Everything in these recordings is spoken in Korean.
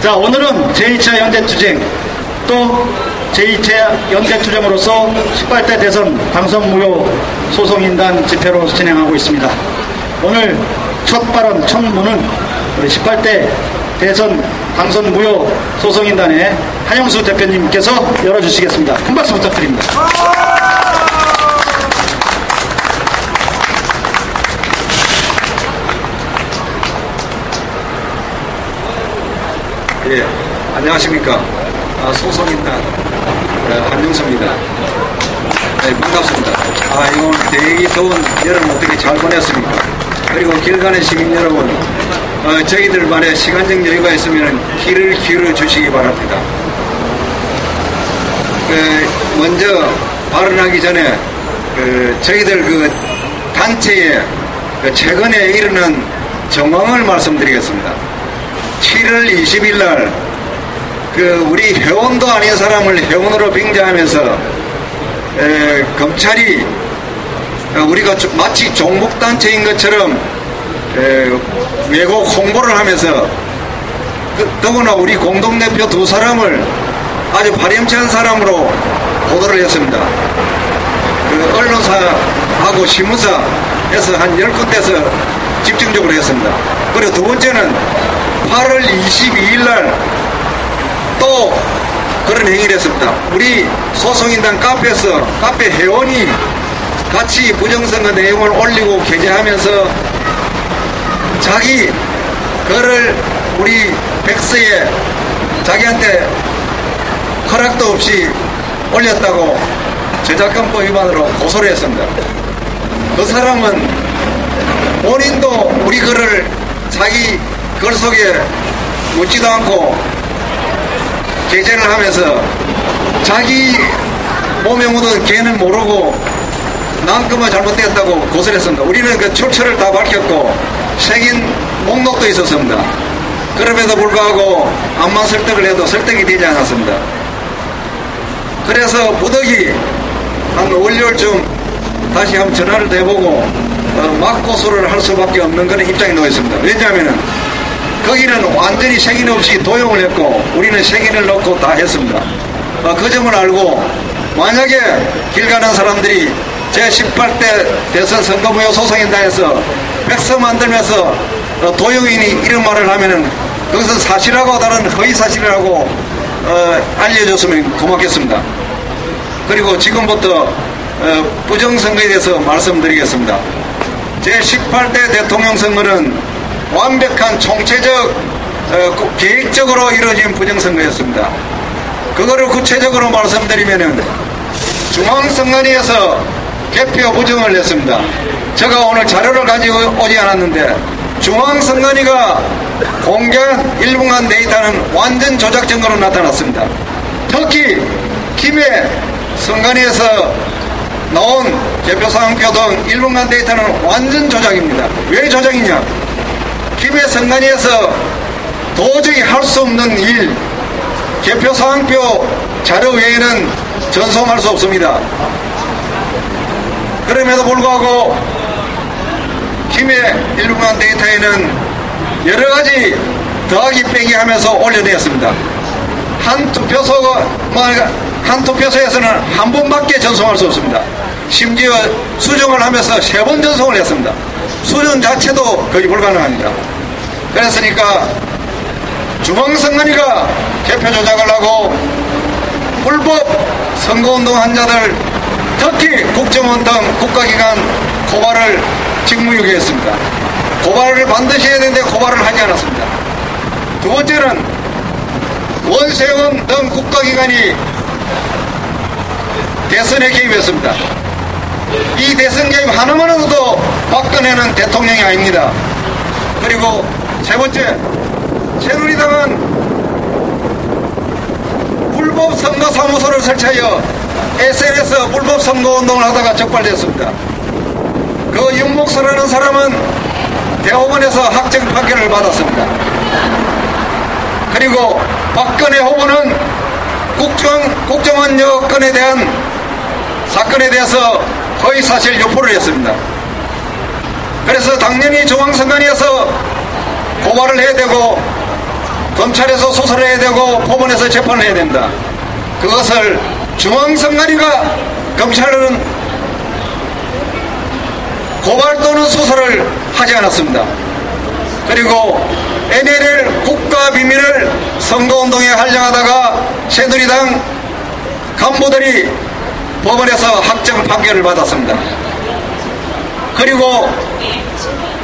자, 오늘은 제2차 연대투쟁, 또 제2차 연대투쟁으로서 18대 대선 당선 무효 소송인단 집회로 진행하고 있습니다. 오늘 첫 발언, 첫 문은 우리 18대 대선 당선 무효 소송인단의 한영수 대표님께서 열어주시겠습니다. 큰 박수 부탁드립니다. 예, 안녕하십니까. 소송인단 한영수입니다. 네, 반갑습니다. 이거 대기 더운 여름 어떻게 잘 보냈습니까? 그리고 길 가는 시민 여러분, 저희들만의 시간적 여유가 있으면 귀를 기울여 주시기 바랍니다. 먼저 발언하기 전에 저희들 단체에 최근에 일어난 정황을 말씀드리겠습니다. 7월 20일 날 우리 회원도 아닌 사람을 회원으로 빙자하면서 검찰이 우리가 마치 종목단체인 것처럼 왜곡 홍보를 하면서 더구나 우리 공동대표 두 사람을 아주 파렴치한 사람으로 보도를 했습니다. 언론사하고 신문사에서 한 10군데서 집중적으로 했습니다. 그리고 두 번째는 8월 22일 날 또 그런 행위를 했습니다. 우리 소송인단 카페 회원이 같이 부정선거 내용을 올리고 게재하면서 자기 글을 우리 백서에 자기한테 허락도 없이 올렸다고 저작권법 위반으로 고소를 했습니다. 그 사람은 본인도 우리 글을 자기 글 속에 묻지도 않고 게재를 하면서 자기 몸에 묻은 개는 모르고 난 그만 잘못됐다고 고소를 했습니다. 우리는 그 출처를 다 밝혔고 색인 목록도 있었습니다. 그럼에도 불구하고 암만 설득을 해도 설득이 되지 않았습니다. 그래서 부득이 한 월요일쯤 다시 한번 전화를 해보고 맞고소를 할 수밖에 없는 그런 입장에 놓여 있습니다. 왜냐하면 거기는 완전히 색인 없이 도용을 했고 우리는 색인을 넣고 다 했습니다. 그 점을 알고 만약에 길 가는 사람들이 제18대 대선 선거무효 소송인단에서 백서 만들면서 도용인이 이런 말을 하면은 그것은 사실하고 다른 허위사실이라고 알려줬으면 고맙겠습니다. 그리고 지금부터 부정선거에 대해서 말씀드리겠습니다. 제18대 대통령 선거는 완벽한 총체적 계획적으로 이루어진 부정선거였습니다. 그거를 구체적으로 말씀드리면은 중앙선관위에서 개표 부정을 했습니다. 제가 오늘 자료를 가지고 오지 않았는데 중앙선관위가 공개한 1분간 데이터는 완전 조작 증거로 나타났습니다. 특히 김해 선관위에서 나온 개표사항표 등 1분간 데이터는 완전 조작입니다. 왜 조작이냐? 김해 선관위에서 도저히 할 수 없는 일, 개표사항표 자료 외에는 전송할 수 없습니다. 그럼에도 불구하고 김해 1분간 데이터에는 여러가지 더하기 빼기 하면서 올려냈습니다. 한 투표소에서는 한 번밖에 전송할 수 없습니다. 심지어 수정을 하면서 3번 전송을 했습니다. 수정 자체도 거의 불가능합니다. 그랬으니까 중앙선관위가 개표 조작을 하고 불법 선거운동한 자들, 특히 국정원 등 국가기관 고발을 직무유기했습니다. 고발을 반드시 해야 되는데 고발을 하지 않았습니다. 두 번째는 원세훈 등 국가기관이 대선에 개입했습니다. 이 대선 개입 하나만으로도 박근혜는 대통령이 아닙니다. 그리고 세 번째, 새누리당은 불법 선거사무소를 설치하여 SNS에서 불법 선거운동을 하다가 적발됐습니다. 그 윤목서라는 사람은 대법원에서 확정 판결을 받았습니다. 그리고 박근혜 후보는 국정원 여건에 대한 사건에 대해서 허위사실 유포를 했습니다. 그래서 당연히 중앙선관위에서 고발을 해야 되고 검찰에서 수사를 해야 되고 법원에서 재판을 해야 됩니다. 그것을 중앙선관위가 검찰은 고발 또는 수사를 하지 않았습니다. 그리고 NLL 국가비밀을 선거운동에 활용하다가 새누리당 간부들이 법원에서 확정 판결을 받았습니다. 그리고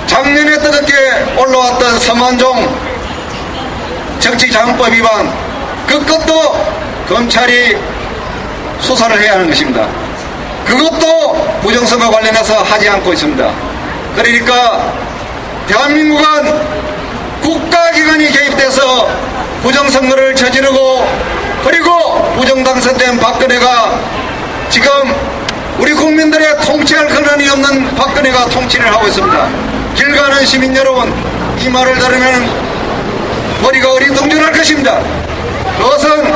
작년에 뜨겁게 올라왔던 서만종 정치자금법 위반, 그것도 검찰이 수사를 해야 하는 것입니다. 그것도 부정선거 관련해서 하지 않고 있습니다. 그러니까 대한민국은 국가기관이 개입돼서 부정선거를 저지르고, 그리고 부정당선된 박근혜가 지금 우리 국민들의 통치할 근원이 없는 박근혜가 통치를 하고 있습니다. 길 가는 시민 여러분, 이 말을 들으면 머리가 어리둥절할 것입니다. 그것은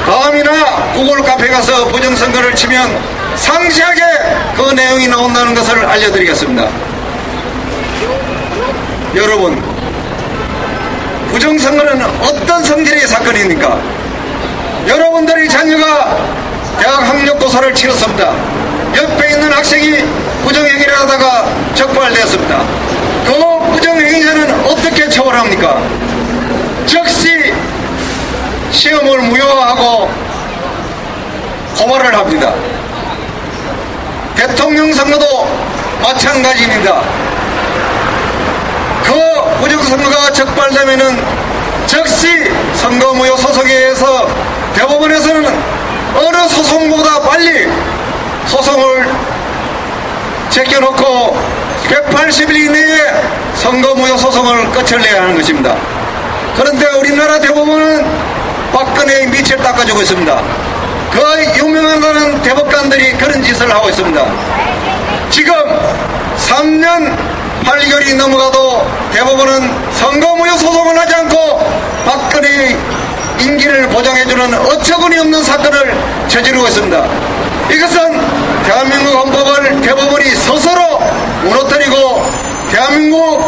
다음이나 구글 카페 가서 부정선거를 치면 상세하게 그 내용이 나온다는 것을 알려드리겠습니다. 여러분, 부정선거는 어떤 성질의 사건입니까? 여러분들의 자녀가 대학 학력고사를 치렀습니다. 옆에 있는 학생이 부정행위를 하다가 적발되었습니다. 그 부정행위자는 어떻게 처벌합니까? 즉시 시험을 무효화하고 고발을 합니다. 대통령 선거도 마찬가지입니다. 그 부정선거가 적발되면은 즉시 선거무효 소송에 의해서 대법원에서는 어느 소송보다 빨리 소송을 제껴놓고 180일 이내에 선거무효 소송을 끝을 내야 하는 것입니다. 그런데 우리나라 대법원은 박근혜의 밑을 닦아주고 있습니다. 그 유명한 대법관들이 그런 짓을 하고 있습니다. 지금 3년 8개월이 넘어가도 대법원은 선거무효 소송을 하지 않고 박근혜의 임기를 보장해주는 어처구니 없는 사건을 저지르고 있습니다. 이것은 대한민국 헌법을 대법원이 스스로 무너뜨리고 대한민국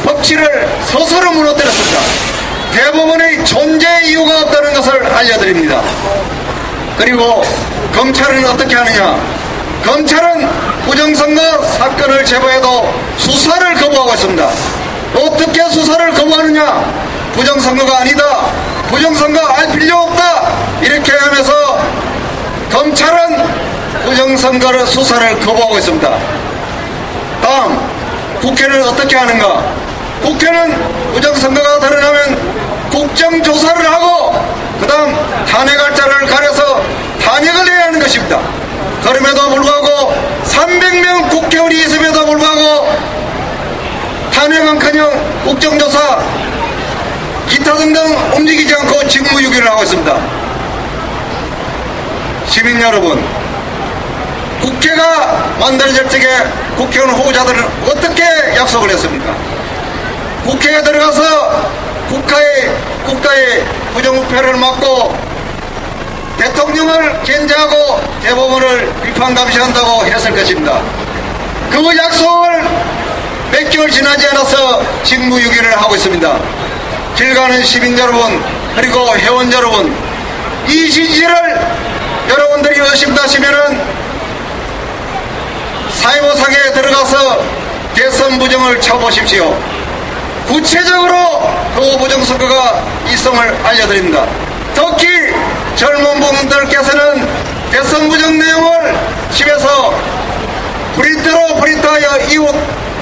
법치를 스스로 무너뜨렸습니다. 대법원의 존재 이유가 없다는 것을 알려드립니다. 그리고 검찰은 어떻게 하느냐? 검찰은 부정선거 사건을 제보해도 수사를 거부하고 있습니다. 어떻게 수사를 거부하느냐? 부정선거가 아니다, 부정선거 알 필요 없다, 이렇게 하면서 검찰은 부정선거를 수사를 거부하고 있습니다. 다음, 국회는 어떻게 하는가? 국회는 부정선거가 드러나면 국정조사를 하고 그 다음 탄핵할 자를 가려서 탄핵을 해야 하는 것입니다. 그럼에도 불구하고 300명 국회의원이 있음에도 불구하고 탄핵은커녕 국정조사 기타 등등 움직이지 않고 직무유기를 하고 있습니다. 시민 여러분, 국회가 만들어질 적에 국회의원 후보자들은 어떻게 약속을 했습니까? 국회에 들어가서 국가의 부정부패를 막고 대통령을 견제하고 대법원을 비판감시한다고 했을 것입니다. 그 약속을 몇 개월 지나지 않아서 직무유기를 하고 있습니다. 길 가는 시민 여러분, 그리고 회원 여러분, 이 진실을 여러분들이 의심하시면은 사회부상에 들어가서 대선 부정을 쳐보십시오. 구체적으로 그 부정선거가 있음을 알려드립니다. 특히 젊은 분들께서는 대선 부정 내용을 집에서 프린트하여 이웃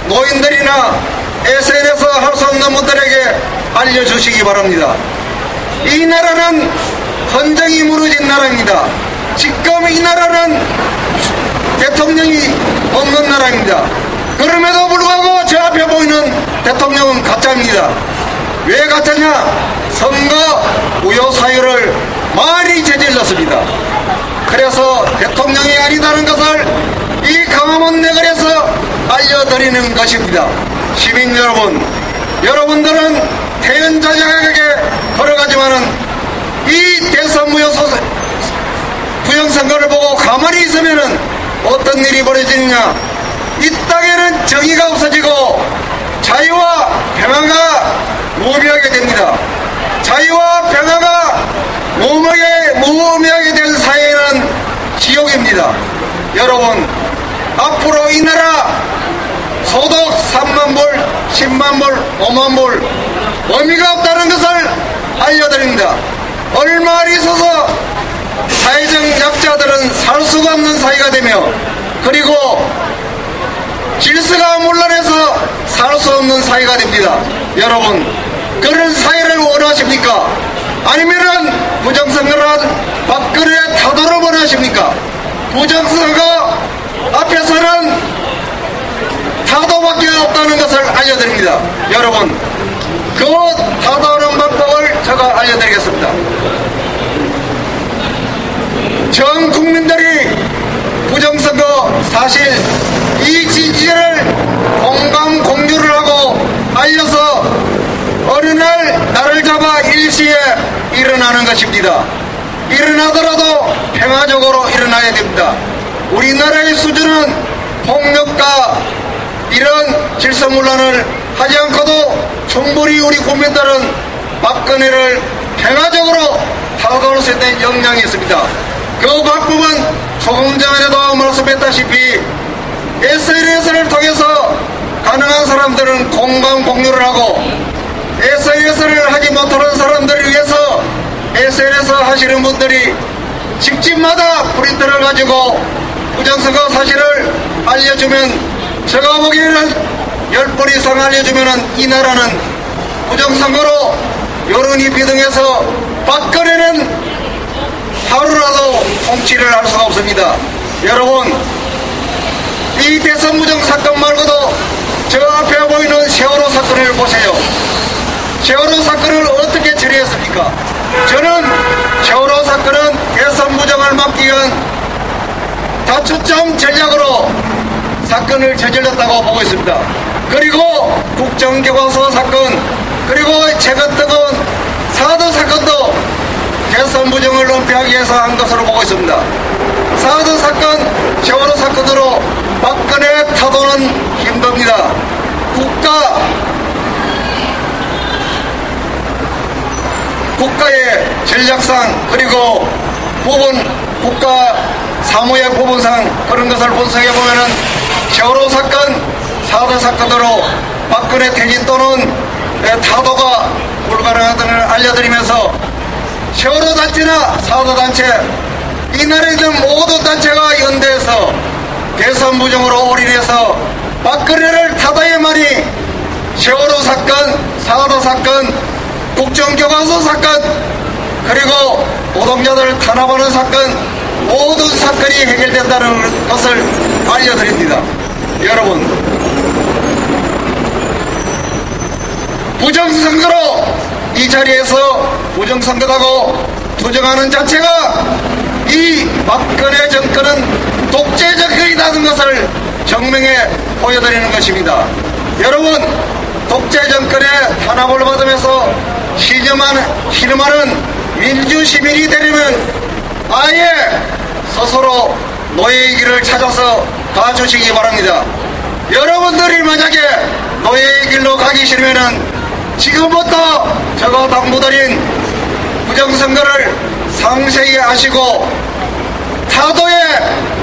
노인들이나 SNS 할 수 없는 분들에게 알려주시기 바랍니다. 이 나라는 헌정이 무너진 나라입니다. 지금 이 나라는 대통령이 없는 나라입니다. 그럼에도 불구하고 저 앞에 보이는 대통령은 가짜입니다. 왜 가짜냐? 선거 무효 사유를 많이 저질렀습니다. 그래서 대통령이 아니다는 것을 이 강화문 내거리에서 알려드리는 것입니다. 시민 여러분, 여러분들은 태연자작하게 걸어가지만은 이 대선 무효 부정선거를 보고 가만히 있으면은 어떤 일이 벌어지느냐? 이 땅에는 정의가 없어지고 자유와 평화가 무의미하게 됩니다. 자유와 평화가 무의미하게 된 사회는 지옥입니다. 여러분, 앞으로 이 나라 소득 3만 불, 10만 불, 5만 불 의미가 없다는 것을 알려드립니다. 얼마 있어서 사회적 약자들은 살 수가 없는 사회가 되며, 그리고 질서가 문란해서 살 수 없는 사회가 됩니다. 여러분, 그런 사회를 원하십니까? 아니면은 부정선거란 박근혜 타도를 원하십니까? 부정선거 앞에서는 타도밖에 없다는 것을 알려드립니다. 여러분, 그 타도하는 방법을 제가 알려드리겠습니다. 전 국민들이 부정선거 사실 이 진실을 공감 공유를 하고 알려서 어느 날 나를 잡아 일시에 일어나는 것입니다. 일어나더라도 평화적으로 일어나야 됩니다. 우리나라의 수준은 폭력과 이런 질서문란을 하지 않고도 충분히 우리 국민들은 박근혜를 평화적으로 타도할 수 있는 역량이 있습니다. 그 방법은 조금 전에도 말씀했다시피 SNS를 통해서 가능한 사람들은 공감 공유를 하고, SNS를 하지 못하는 사람들을 위해서 SNS 하시는 분들이 집집마다 프린터를 가지고 부정선거 사실을 알려주면, 제가 보기에는 10번 이상 알려주면 이 나라는 부정선거로 여론이 비등해서 박근혜는 하루라도 통치를 할 수가 없습니다. 여러분, 이 대선 부정 사건 말고도 저 앞에 보이는 세월호 사건을 보세요. 세월호 사건을 어떻게 처리했습니까? 저는 세월호 사건은 대선 부정을 막기 위한 다초점 전략으로 사건을 저질렀다고 보고 있습니다. 그리고 국정교과서 사건, 그리고 최근 뜨거운 4드 사건도 대선 부정을 은폐하기 위해서 한 것으로 보고 있습니다. 4드 사건, 세월호 사건으로 박근혜 타도는 힘듭니다. 국가의 전략상, 그리고 국가 사무의 부분상 그런 것을 분석해보면은 세월호 사건, 4드 사건으로 박근혜 퇴진 또는 타도가 불가능하다는 걸 알려드리면서 세월호 단체나 4드 단체, 이 나라에 있는 모든 단체가 연대해서 대선 부정으로 올인해서 박근혜를 타도해만이 세월호 사건, 4드 사건, 국정교과서 사건, 그리고 노동자들 탄압하는 사건, 모든 사건이 해결된다는 것을 알려드립니다. 여러분, 부정선거로 이 자리에서 부정선거라고 투정하는 자체가 이 박근혜 정권은 독재 정권이라는 것을 증명해 보여드리는 것입니다. 여러분, 독재 정권의 탄압을 받으면서 신음하는 민주시민이 되려면 아예 스스로 노예의 길을 찾아서 가주시기 바랍니다. 여러분들이 만약에 노예의 길로 가기 싫으면은 지금부터 제가 당부드린 부정선거를 상세히 아시고 타도의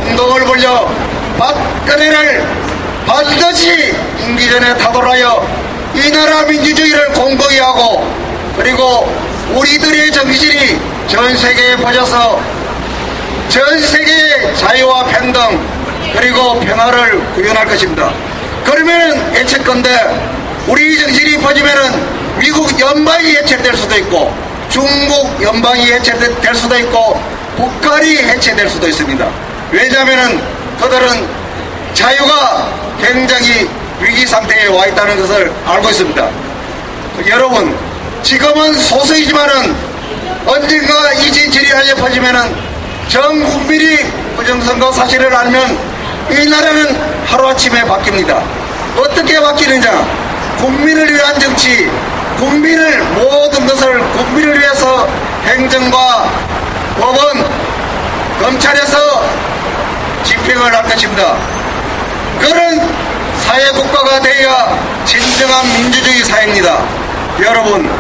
운동을 벌여 박근혜를 반드시 임기 전에 타도하여 이 나라 민주주의를 공고히 하고, 그리고 우리들의 정신이 전 세계에 퍼져서 전 세계의 자유와 평등 그리고 평화를 구현할 것입니다. 그러면 예측건대 우리 정신이 퍼지면은 미국 연방이 해체될 수도 있고, 중국 연방이 해체될 수도 있고, 북한이 해체될 수도 있습니다. 왜냐하면은 그들은 자유가 굉장히 위기 상태에 와 있다는 것을 알고 있습니다. 여러분, 지금은 소수이지만은 언젠가 이 진실이 알려 퍼지면은 전 국민이 부정선거 사실을 알면 이 나라는 하루아침에 바뀝니다. 어떻게 바뀌느냐? 국민을 위한 정치, 국민을 모든 것을 국민을 위해서 행정과 법원, 검찰에서 집행을 할 것입니다. 그런 사회국가가 되어야 진정한 민주주의 사회입니다. 여러분,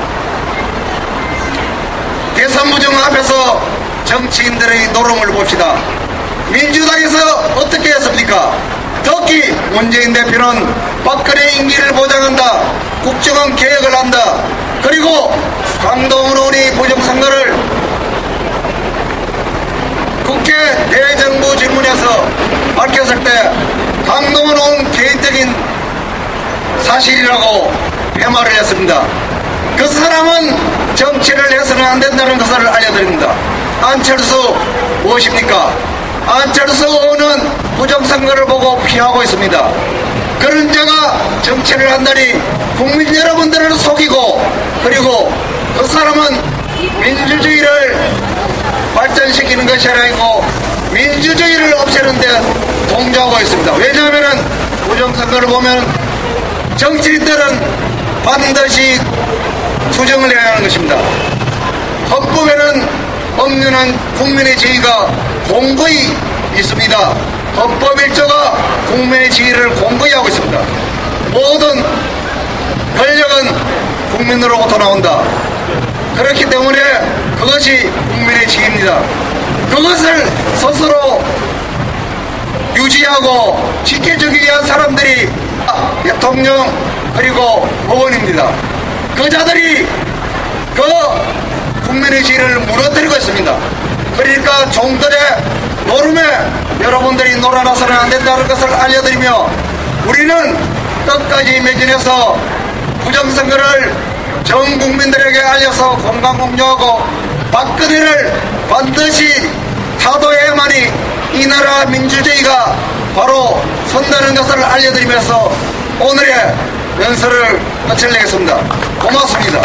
대선 부정 앞에서 정치인들의 노름을 봅시다. 민주당에서 어떻게 했습니까? 특히 문재인 대표는 박근혜 임기를 보장한다, 국정원 개혁을 한다, 그리고 강동원 의원이 부정선거를 국회 대정부 질문에서 밝혔을 때 강동원 의원 개인적인 사실이라고 회말을 했습니다. 그 사람은 정치를 해서는 안 된다는 것을 알려드립니다. 안철수 무엇입니까? 안철수 의원은 부정선거를 보고 피하고 있습니다. 그런 자가 정치를 한다니 국민 여러분들을 속이고, 그리고 그 사람은 민주주의를 발전시키는 것이 아니고 민주주의를 없애는 데 동조하고 있습니다. 왜냐하면 부정선거를 보면 정치인들은 반드시 투정을 해야 하는 것입니다. 헌법에는 엄연한 국민의 지위가 공고히 있습니다. 헌법 1조가 국민의 지위를 공고히 하고 있습니다. 모든 권력은 국민으로부터 나온다. 그렇기 때문에 그것이 국민의 지위입니다. 그것을 스스로 유지하고 지켜주기 위한 사람들이 대통령 그리고 의원입니다. 그 자들이 그 국민의 지위를 무너뜨리고 있습니다. 그러니까 종들의 노름에 여러분들이 놀아나서는 안 된다는 것을 알려드리며, 우리는 끝까지 매진해서 부정선거를 전 국민들에게 알려서 공감 공유하고 박근혜를 반드시 타도해야만이 이 나라 민주주의가 바로 선다는 것을 알려드리면서 오늘의 연설을 마치겠습니다. 고맙습니다.